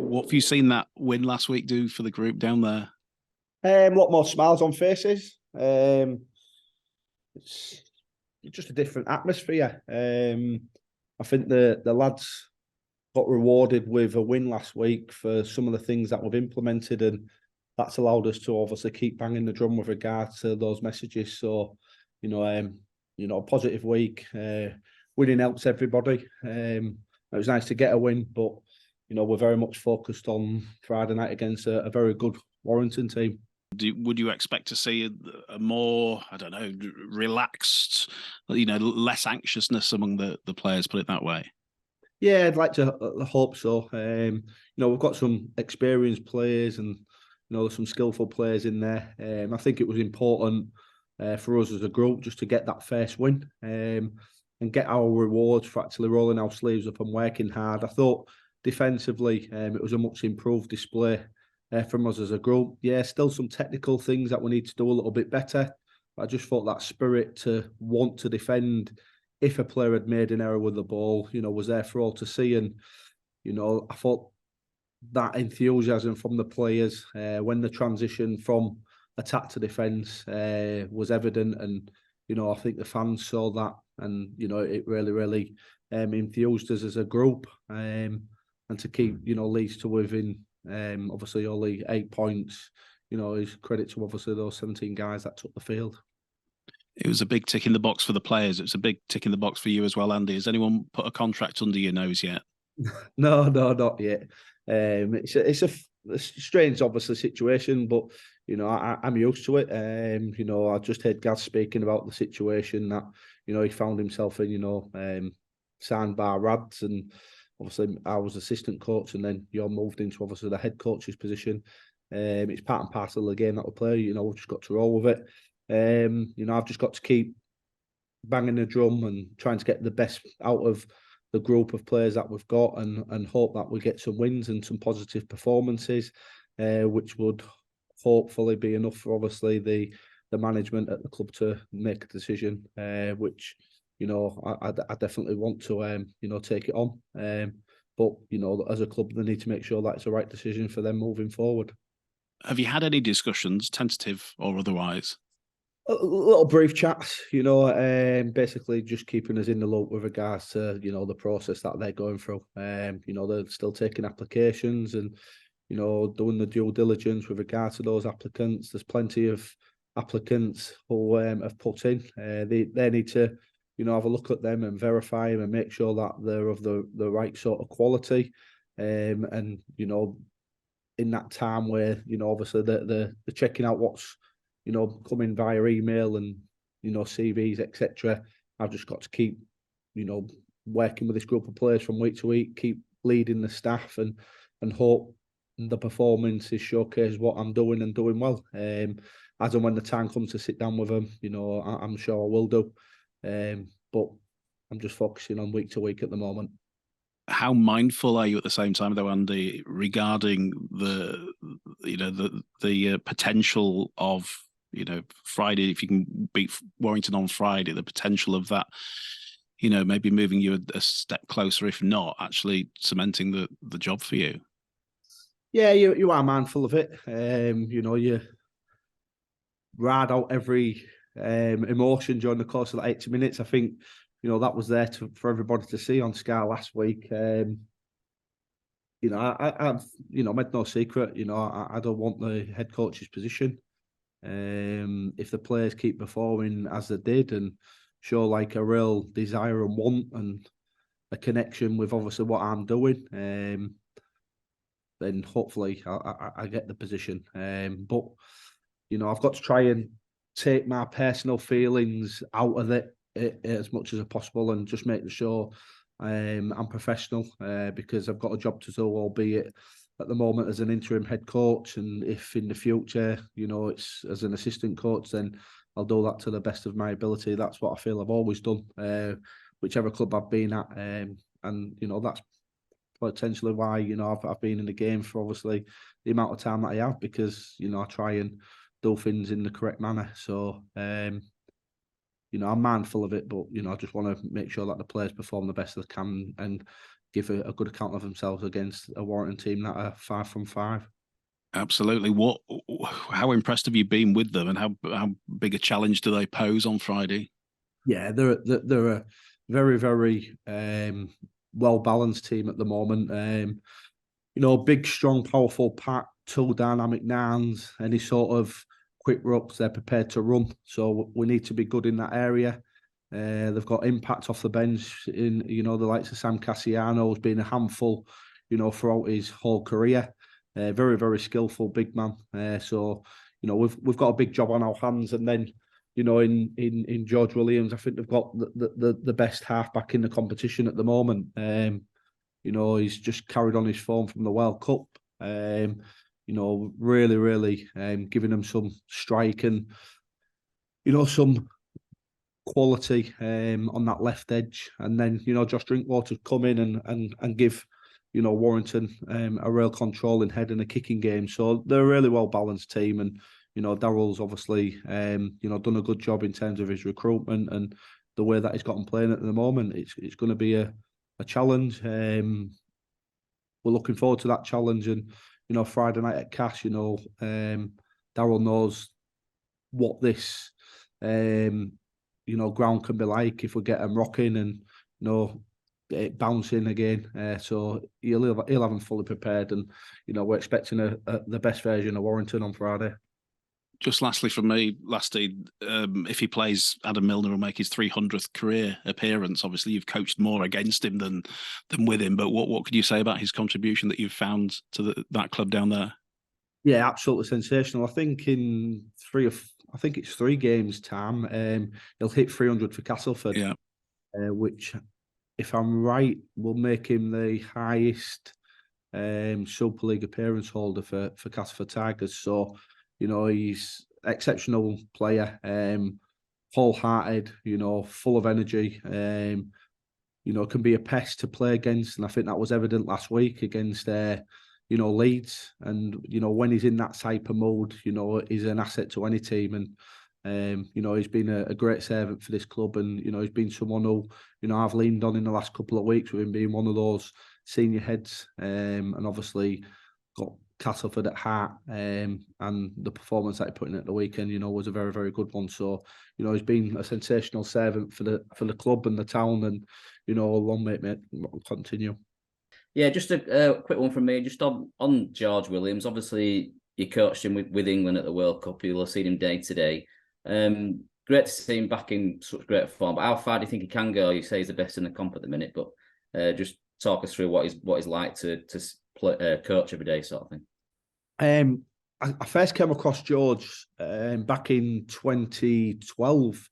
What have you seen that win last week do for the group down there? A lot more smiles on faces. It's just a different atmosphere. I think the lads got rewarded with a win last week for some of the things that we've implemented, and that's allowed us to obviously keep banging the drum with regard to those messages. So, a positive week. Winning helps everybody. It was nice to get a win, but we're very much focused on Friday night against a very good Warrington team. Would you expect to see a more, relaxed, less anxiousness among the players, put it that way? Yeah, I'd like to hope so. We've got some experienced players and, there's some skillful players in there. I think it was important for us as a group just to get that first win and get our rewards for actually rolling our sleeves up and working hard. I thought defensively it was a much improved display from us as a group. Yeah, still some technical things that we need to do a little bit better. But I just thought that spirit to want to defend if a player had made an error with the ball, was there for all to see. And, I thought that enthusiasm from the players when the transition from attack to defence was evident. And, I think the fans saw that and, it really, really enthused us as a group. And to keep, Leeds to within obviously only 8 points, is credit to obviously those 17 guys that took the field. It was a big tick in the box for the players. It was a big tick in the box for you as well, Andy. Has anyone put a contract under your nose yet? No, not yet. It's a strange, obviously, situation, but I'm used to it. I just heard Gaz speaking about the situation that he found himself in. Signed by Rads, and obviously I was assistant coach, and then you're moved into obviously the head coach's position. It's part and parcel of the game that we play. We've just got to roll with it. I've just got to keep banging the drum and trying to get the best out of the group of players that we've got, and hope that we get some wins and some positive performances, which would hopefully be enough for obviously the management at the club to make a decision, which I definitely want to take it on. But as a club, they need to make sure that it's the right decision for them moving forward. Have you had any discussions, tentative or otherwise? A little brief chats, basically just keeping us in the loop with regards to, the process that they're going through. They're still taking applications and, doing the due diligence with regards to those applicants. There's plenty of applicants who have put in. They need to, have a look at them and verify them and make sure that they're of the right sort of quality. In that time where, obviously they're checking out what's, coming via email and, CVs, etc. I've just got to keep, working with this group of players from week to week, keep leading the staff and hope the performance is showcase what I'm doing and doing well. As and when the time comes to sit down with them, I'm sure I will do. But I'm just focusing on week to week at the moment. How mindful are you at the same time, though, Andy, regarding the potential of, Friday, if you can beat Warrington on Friday, the potential of that, maybe moving you a step closer, if not actually cementing the job for you? Yeah, you are mindful of it. You ride out every emotion during the course of the 80 minutes. I think, that was there for everybody to see on Sky last week. I've made no secret. I don't want the head coach's position. If the players keep performing as they did and show like a real desire and want and a connection with obviously what I'm doing, then hopefully I get the position. But I've got to try and take my personal feelings out of it as much as possible and just make sure I'm professional, because I've got a job to do, albeit at the moment as an interim head coach. And if in the future, it's as an assistant coach, then I'll do that to the best of my ability. That's what I feel I've always done, whichever club I've been at. And, that's potentially why, I've been in the game for obviously the amount of time that I have, because, I try and do things in the correct manner. So, I'm mindful of it, but, I just want to make sure that the players perform the best they can and give a good account of themselves against a Warrington team that are 5 from 5. Absolutely. How impressed have you been with them, and how big a challenge do they pose on Friday? Yeah, they're a very, very well balanced team at the moment. Big, strong, powerful pack, two dynamic nines, any sort of quick rucks they're prepared to run. So we need to be good in that area. They've got impact off the bench in the likes of Sam Cassiano has been a handful, throughout his whole career. Very, very skillful big man. So we've got a big job on our hands, and then in George Williams, I think they've got the best halfback in the competition at the moment. He's just carried on his form from the World Cup. Really, really giving them some strike and some quality on that left edge. And then Josh Drinkwater come in and give Warrington a real controlling head and a kicking game. So they're a really well balanced team, and Darrell's obviously done a good job in terms of his recruitment and the way that he's got them playing at the moment. It's going to be a challenge. We're looking forward to that challenge, and Friday night at Cash, Darrell knows what this ground can be like if we get them rocking and it bouncing again. So he'll have them fully prepared, and we're expecting the best version of Warrington on Friday. Just lastly from me, if he plays, Adam Milner will make his 300th career appearance. Obviously, you've coached more against him than with him. But what could you say about his contribution that you've found to that club down there? Yeah, absolutely sensational. I think it's 3 games time. He'll hit 300 for Castleford, yeah. Which, if I'm right, will make him the highest Super League appearance holder for Castleford Tigers. So, he's an exceptional player, wholehearted, full of energy, can be a pest to play against. And I think that was evident last week against Leeds. And, when he's in that type of mode, he's an asset to any team. And, he's been a great servant for this club. And, he's been someone who, I've leaned on in the last couple of weeks with him being one of those senior heads. And obviously got Castleford at heart, and the performance that he put in at the weekend, was a very, very good one. So, he's been a sensational servant for the club and the town, and long may it continue. Yeah, just a quick one from me, just on George Williams. Obviously, you coached him with England at the World Cup. You'll have seen him day to day. Great to see him back in such great form. But how far do you think he can go? You say he's the best in the comp at the minute, but just talk us through what he's like to play, coach every day, sort of thing. I first came across George back in 2012.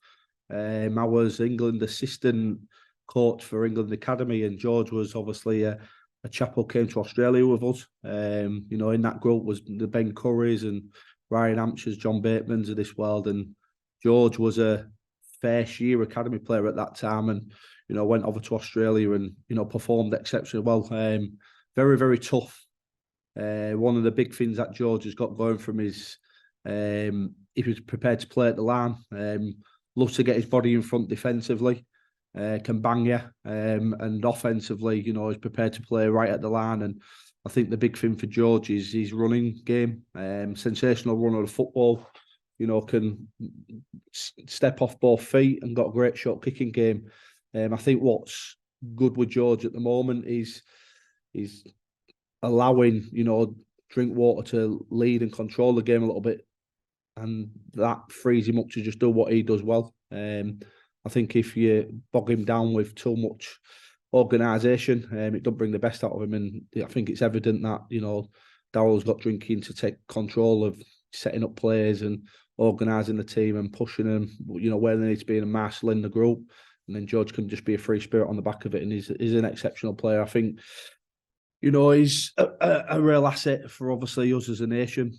I was England assistant coach for England Academy, and George was obviously a chap who came to Australia with us. In that group was the Ben Currys and Ryan Hampshires, John Batemans of this world, and George was a first year academy player at that time, and went over to Australia and performed exceptionally well. Very, very tough. One of the big things that George has got going from his, he was prepared to play at the line. Loves to get his body in front defensively. Can bang you, and offensively, he's prepared to play right at the line. And I think the big thing for George is his running game. Sensational runner of football. Can step off both feet and got a great shot kicking game. I think what's good with George at the moment is allowing Drinkwater to lead and control the game a little bit, and that frees him up to just do what he does well. I think if you bog him down with too much organisation, it doesn't bring the best out of him. And I think it's evident that Darrell's got Drinky to take control of setting up players and organising the team and pushing them, where they need to be and marshalling the group. And then George can just be a free spirit on the back of it, and he's an exceptional player. I think he's a real asset for obviously us as a nation.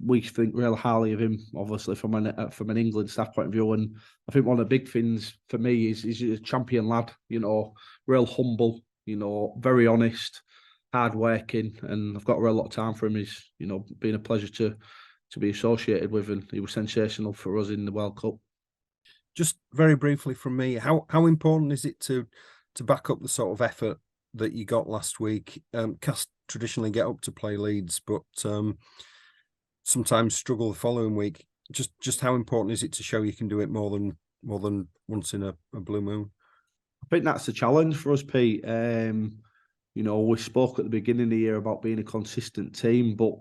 We think real highly of him, obviously from an England staff point of view. And I think one of the big things for me is he's a champion lad. Real humble. Very honest, hard working, and I've got a real lot of time for him. He's been a pleasure to be associated with, and he was sensational for us in the World Cup. Just very briefly from me, how important is it to back up the sort of effort that you got last week. Cast traditionally get up to play Leeds, but sometimes struggle the following week. Just how important is it to show you can do it more than once in a blue moon? I think that's the challenge for us, Pete. We spoke at the beginning of the year about being a consistent team, but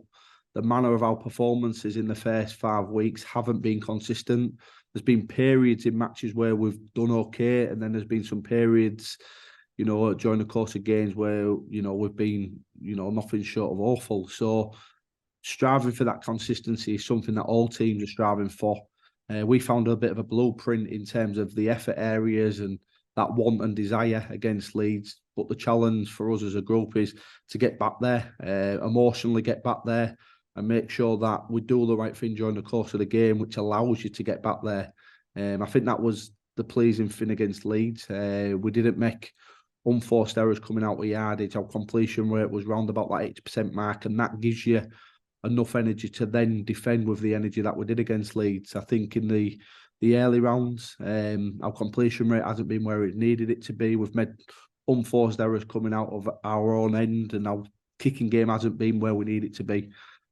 the manner of our performances in the first 5 weeks haven't been consistent. There's been periods in matches where we've done okay, and then there's been some periods, during the course of games where, we've been, nothing short of awful. So striving for that consistency is something that all teams are striving for. We found a bit of a blueprint in terms of the effort areas and that want and desire against Leeds. But the challenge for us as a group is to get back there, emotionally get back there, and make sure that we do the right thing during the course of the game, which allows you to get back there. I think that was the pleasing thing against Leeds. We didn't make unforced errors coming out of yardage. Our completion rate was round about that 80% mark, and that gives you enough energy to then defend with the energy that we did against Leeds. I think in the early rounds, our completion rate hasn't been where it needed it to be. We've made unforced errors coming out of our own end, and our kicking game hasn't been where we need it to be.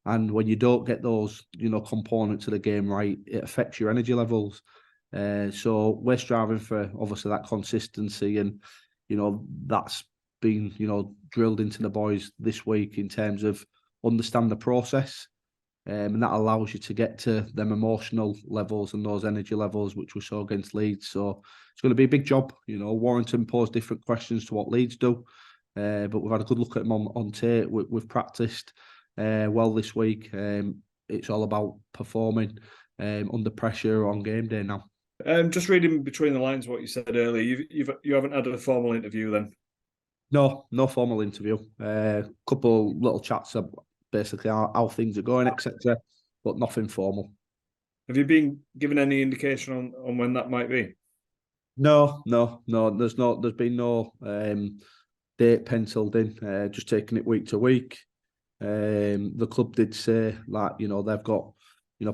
And when you don't get those, components of the game right, it affects your energy levels. So we're striving for obviously that consistency, and that's been drilled into the boys this week in terms of understand the process, and that allows you to get to them emotional levels and those energy levels which we saw against Leeds. So it's going to be a big job. Warrington posed different questions to what Leeds do, but we've had a good look at them on tape. We've practiced well this week. It's all about performing under pressure on game day now. Just reading between the lines what you said earlier, you haven't had a formal interview then? No formal interview. Couple little chats of basically how things are going, etc., but nothing formal. Have you been given any indication on when that might be? No. There's been no date penciled in. Just taking it week to week. The club did say they've got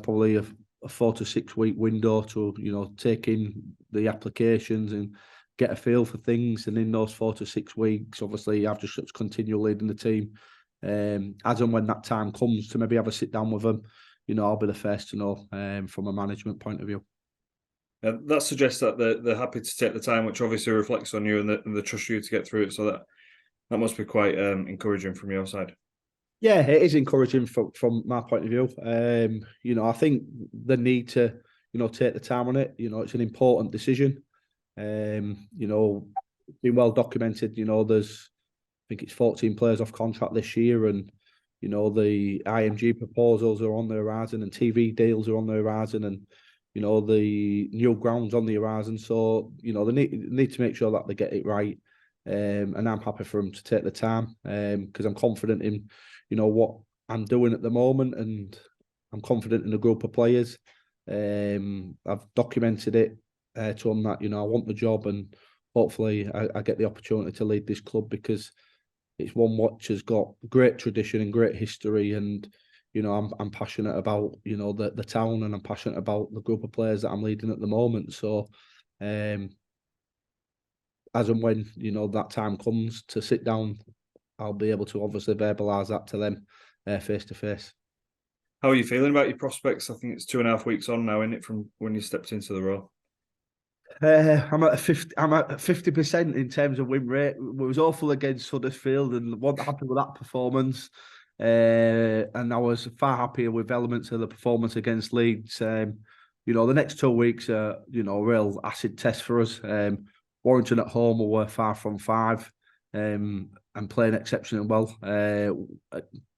probably a 4 to 6 week window to take in the applications and get a feel for things, and in those 4 to 6 weeks, obviously I've just continue leading the team. As and when that time comes to maybe have a sit down with them, I'll be the first to know from a management point of view. That suggests that they're happy to take the time, which obviously reflects on you and they trust you to get through it. So that must be quite encouraging from your side. Yeah, it is encouraging from my point of view. I think the need to take the time on it. It's an important decision. Been well documented. I think it's 14 players off contract this year, and the IMG proposals are on the horizon, and TV deals are on the horizon, and the new grounds on the horizon. So they need to make sure that they get it right, and I'm happy for them to take the time because I'm confident in what I'm doing at the moment, and I'm confident in the group of players. I've documented it to them that I want the job, and hopefully I get the opportunity to lead this club because it's one which has got great tradition and great history, and I'm passionate about the town, and I'm passionate about the group of players that I'm leading at the moment. So as and when that time comes to sit down, I'll be able to obviously verbalise that to them face to face. How are you feeling about your prospects? I think it's 2.5 weeks on now, isn't it, from when you stepped into the role? I'm at 50% in terms of win rate. It was awful against Huddersfield and wasn't happy with that performance. And I was far happier with elements of the performance against Leeds. The next 2 weeks are, a real acid test for us. Warrington at home were far from 5 and playing exceptionally well.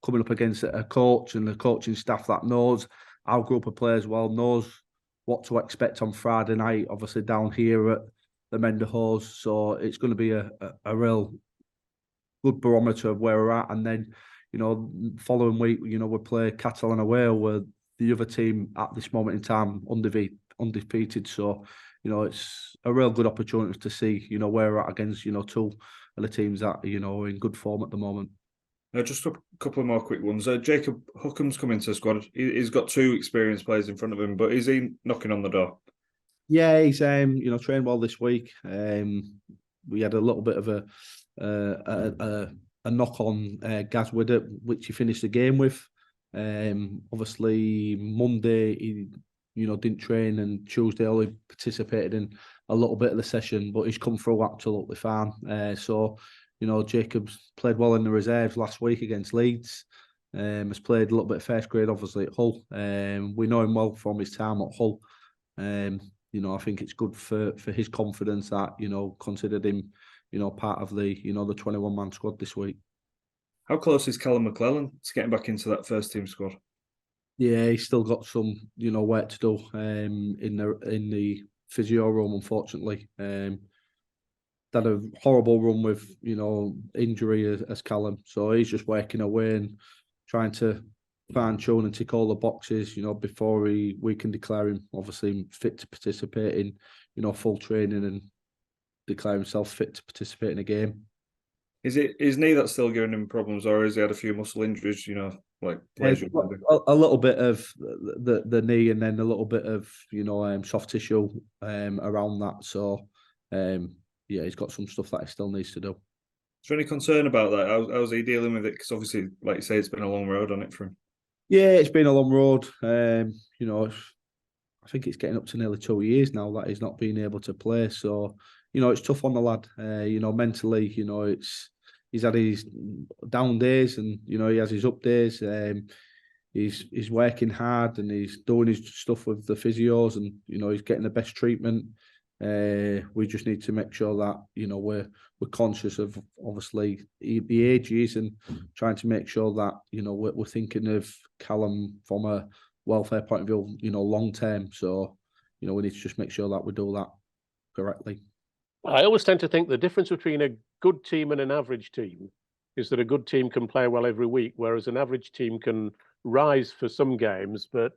Coming up against a coach and the coaching staff that knows our group of players well, knows what to expect on Friday night, obviously down here at the Menderhose. So it's going to be a real good barometer of where we're at. And then, following week, we play Catalan away, where the other team at this moment in time undefeated. So, it's a real good opportunity to see, where we're at against, 2 of the teams that, are in good form at the moment. Just a couple of more quick ones. Jacob Hookham's come into the squad. He's got 2 experienced players in front of him, but is he knocking on the door? Yeah, he's trained well this week. We had a little bit of a a knock on Gaz Widdop, which he finished the game with. Obviously, Monday he didn't train, and Tuesday only participated in a little bit of the session, but he's come through absolutely fine. So Jacobs played well in the reserves last week against Leeds. Has played a little bit of first grade, obviously, at Hull. We know him well from his time at Hull. I think it's good for his confidence that considered him part of the the 21-man squad this week. How close is Callum McClellan to getting back into that first team squad? Yeah, he's still got some work to do in the physio room, unfortunately. Had a horrible run with injury as Callum, so he's just working away and trying to fine tune and tick all the boxes before we can declare him obviously fit to participate in full training and declare himself fit to participate in a game. Is it his knee that's still giving him problems, or has he had a few muscle injuries? Like players. A little bit of the knee, and then a little bit of soft tissue around that. So he's got some stuff that he still needs to do. Is there any concern about that? How's he dealing with it? Because obviously, like you say, it's been a long road on it for him. Yeah, it's been a long road. I think it's getting up to nearly 2 years now that he's not been able to play. So it's tough on the lad. Mentally, he's had his down days, and he has his up days. He's working hard, and he's doing his stuff with the physios, and he's getting the best treatment. We just need to make sure that we're conscious of obviously the age he is, and trying to make sure that we're thinking of Callum from a welfare point of view, long term. So we need to just make sure that we do that correctly. I always tend to think the difference between a good team and an average team is that a good team can play well every week, whereas an average team can rise for some games, but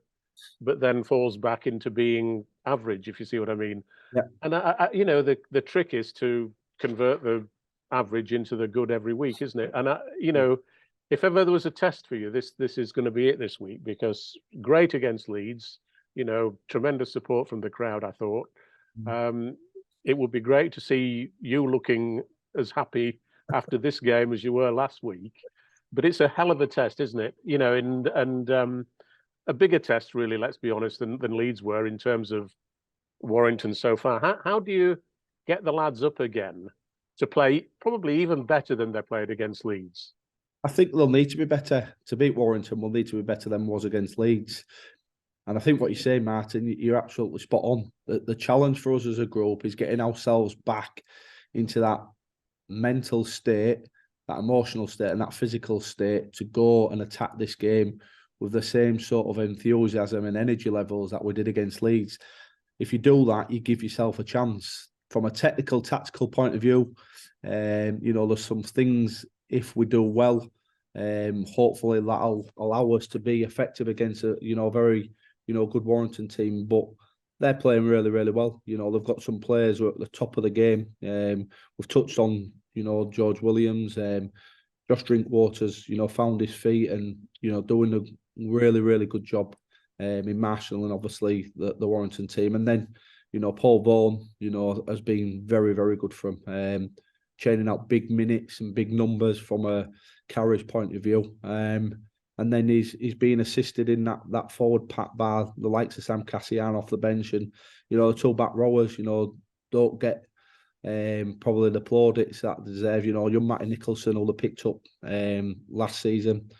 then falls back into being average, if you see what I mean. Yeah. And the trick is to convert the average into the good every week, isn't it? And if ever there was a test for you, this is going to be it this week, because great against Leeds, tremendous support from the crowd, I thought. It would be great to see you looking as happy after this game as you were last week, but it's a hell of a test, isn't it? And a bigger test, really, let's be honest, than Leeds were in terms of Warrington so far. How do you get the lads up again to play probably even better than they played against Leeds? I think they'll need to be better. To beat Warrington, we'll need to be better than was against Leeds. And I think what you say, Martin, you're absolutely spot on. The challenge for us as a group is getting ourselves back into that mental state, that emotional state, and that physical state to go and attack this game with the same sort of enthusiasm and energy levels that we did against Leeds. If you do that, you give yourself a chance. From a technical, tactical point of view, there's some things, if we do well, hopefully that'll allow us to be effective against a very good Warrington team. But they're playing really, really well. They've got some players who are at the top of the game. We've touched on George Williams, Josh Drinkwater's found his feet and doing a really, really good job in Marshall and obviously the Warrington team. And then Paul Vaughan has been very, very good for him, churning out big minutes and big numbers from a carriage point of view. And then he's being assisted in that forward pack by the likes of Sam Cassian off the bench, and the two back rowers don't get probably the plaudits that they deserve. Young Matty Nicholson, who they picked up last season,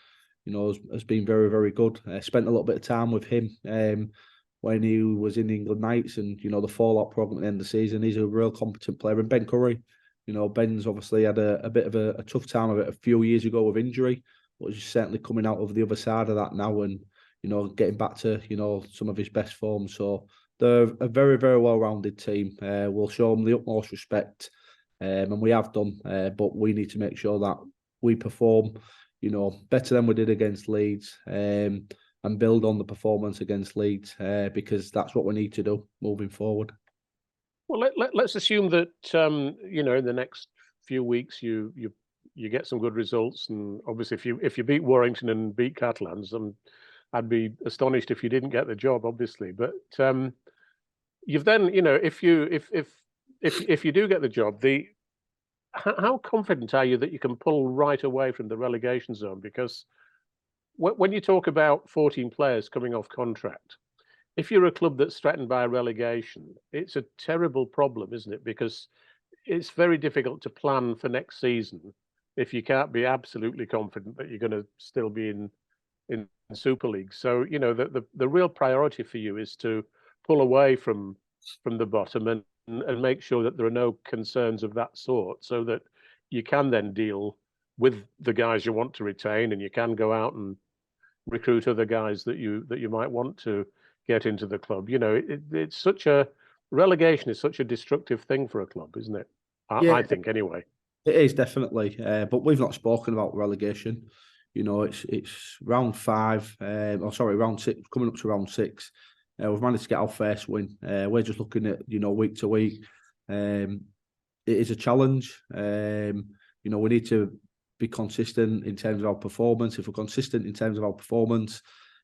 has been very, very good. Spent a little bit of time with him when he was in England Knights, and the fallout programme at the end of the season. He's a real competent player. And Ben Curry, Ben's obviously had a bit of a tough time of it a few years ago with injury, but he's certainly coming out of the other side of that now, and getting back to some of his best form. So they're a very, very well-rounded team. We'll show them the utmost respect, and we have done. But we need to make sure that we perform, better than we did against Leeds, and build on the performance against Leeds, because that's what we need to do moving forward. Well, let's assume that in the next few weeks you get some good results, and obviously if you beat Warrington and beat Catalans, I'd be astonished if you didn't get the job, obviously. But you've then if you do get the job, how confident are you that you can pull right away from the relegation zone? Because when you talk about 14 players coming off contract, if you're a club that's threatened by relegation, it's a terrible problem, isn't it? Because it's very difficult to plan for next season if you can't be absolutely confident that you're going to still be in Super League. So, you know, the real priority for you is to pull away from the bottom and make sure that there are no concerns of that sort, so that you can then deal with the guys you want to retain, and you can go out and recruit other guys that you might want to get into the club. You know, it's such a relegation is such a destructive thing for a club, isn't it? I think anyway. It is definitely, but we've not spoken about relegation. You know, it's round 5, round 6, coming up to round 6. We've managed to get our first win. We're just looking at, you know, week to week. It is a challenge. You know, we need to be consistent in terms of our performance. If we're consistent in terms of our performance,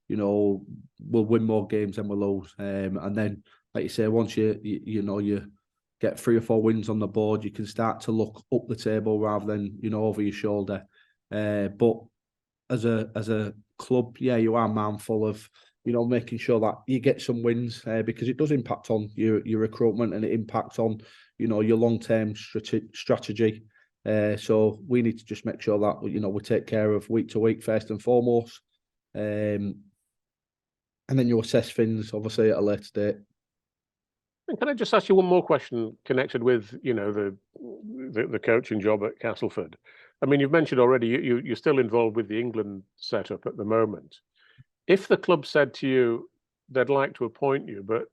you know, we'll win more games than we'll lose. And then, like you say, once you get 3 or 4 wins on the board, you can start to look up the table rather than, you know, over your shoulder. But as a club, yeah, you are mindful of, you know, making sure that you get some wins, because it does impact on your recruitment, and it impacts on, you know, your long-term strategy. So we need to just make sure that, you know, we take care of week to week first and foremost. And then you assess things, obviously, at a later date. And can I just ask you one more question connected with, you know, the coaching job at Castleford? I mean, you've mentioned already you're still involved with the England setup at the moment. If the club said to you they'd like to appoint you, but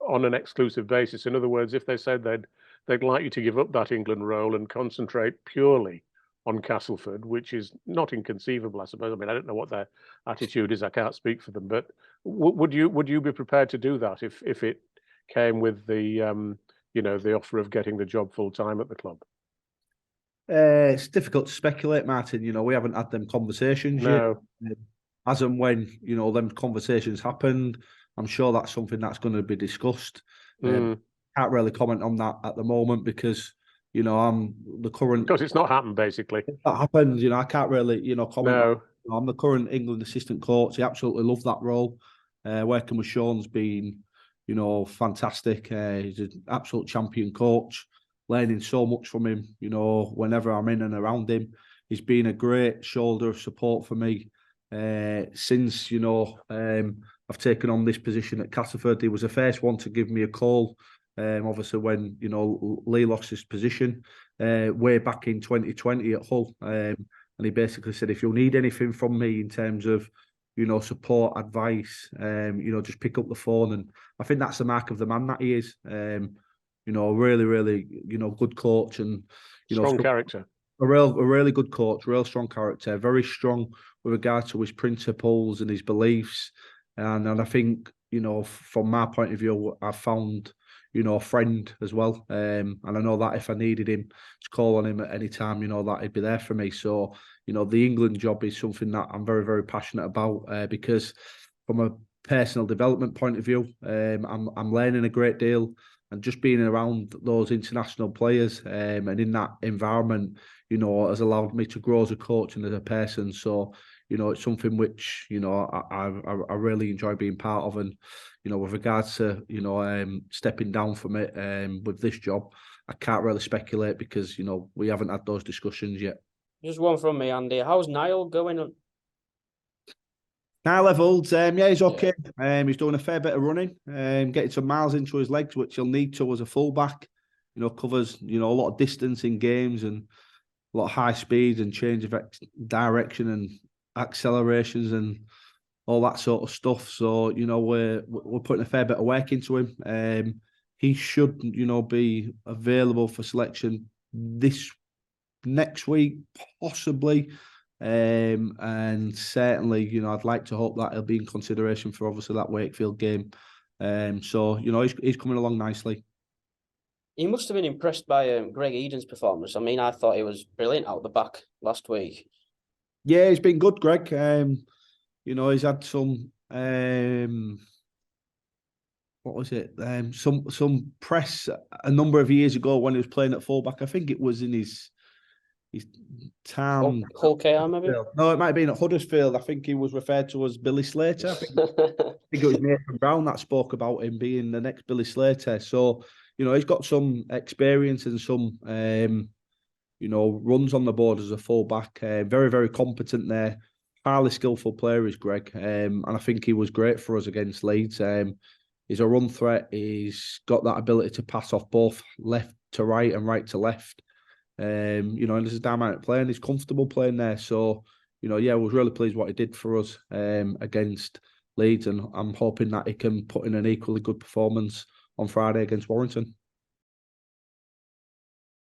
on an exclusive basis, in other words, if they said they'd like you to give up that England role and concentrate purely on Castleford, which is not inconceivable, I suppose. I mean, I don't know what their attitude is. I can't speak for them, but would you be prepared to do that if it came with the you know, the offer of getting the job full time at the club? It's difficult to speculate, Martin. You know, we haven't had them conversations yet. As and when, you know, them conversations happened, I'm sure that's something that's going to be discussed. Can't really comment on that at the moment because, you know, I'm the current... Because it's not happened, basically. If that happens, you know, I can't really, you know, comment. No. I'm the current England assistant coach. I absolutely love that role. Working with Sean's been, you know, fantastic. He's an absolute champion coach. Learning so much from him, you know, whenever I'm in and around him. He's been a great shoulder of support for me since, you know, I've taken on this position at Castleford. He was the first one to give me a call, obviously when, you know, Lee lost his position way back in 2020 at Hull. And he basically said, if you'll need anything from me in terms of, you know, support, advice, you know, just pick up the phone. And I think that's the mark of the man that he is. You know, really, really, you know, good coach and, you know, strong character. A really good coach, real strong character, very strong with regard to his principles and his beliefs. And I think, you know, from my point of view, I found, you know, a friend as well. And I know that if I needed him to call on him at any time, you know, that he'd be there for me. So, you know, the England job is something that I'm very, very passionate about because from a personal development point of view, I'm learning a great deal. And just being around those international players and in that environment, you know, has allowed me to grow as a coach and as a person. So, you know, it's something which, you know, I really enjoy being part of. And, you know, with regards to, you know, stepping down from it with this job, I can't really speculate because, you know, we haven't had those discussions yet. Just one from me, Andy. How's Niall going? Niall Evans, yeah, he's okay. Yeah. He's doing a fair bit of running, getting some miles into his legs, which he'll need to as a fullback. You know, covers, you know, a lot of distance in games and a lot of high speeds and change of direction and accelerations and all that sort of stuff. So, you know, we're putting a fair bit of work into him. He should, you know, be available for selection this next week, possibly. And certainly, you know, I'd like to hope that he'll be in consideration for obviously that Wakefield game. So, you know, he's coming along nicely. He must have been impressed by Greg Eden's performance. I mean, I thought he was brilliant out the back last week. Yeah, he's been good, Greg. You know, he's had some what was it? Some press a number of years ago when he was playing at fullback. I think it was in his time. Hull KR maybe? No, it might have been at Huddersfield. I think he was referred to as Billy Slater. I think it was Nathan Brown that spoke about him being the next Billy Slater. So, he's got some experience and some, runs on the board as a fullback. Very, very competent there. Highly skillful player is Greg. And I think he was great for us against Leeds. He's a run threat. He's got that ability to pass off both left to right and right to left. And this is dynamic playing. He's comfortable playing there. So, I was really pleased what he did for us against Leeds, and I'm hoping that he can put in an equally good performance on Friday against Warrington.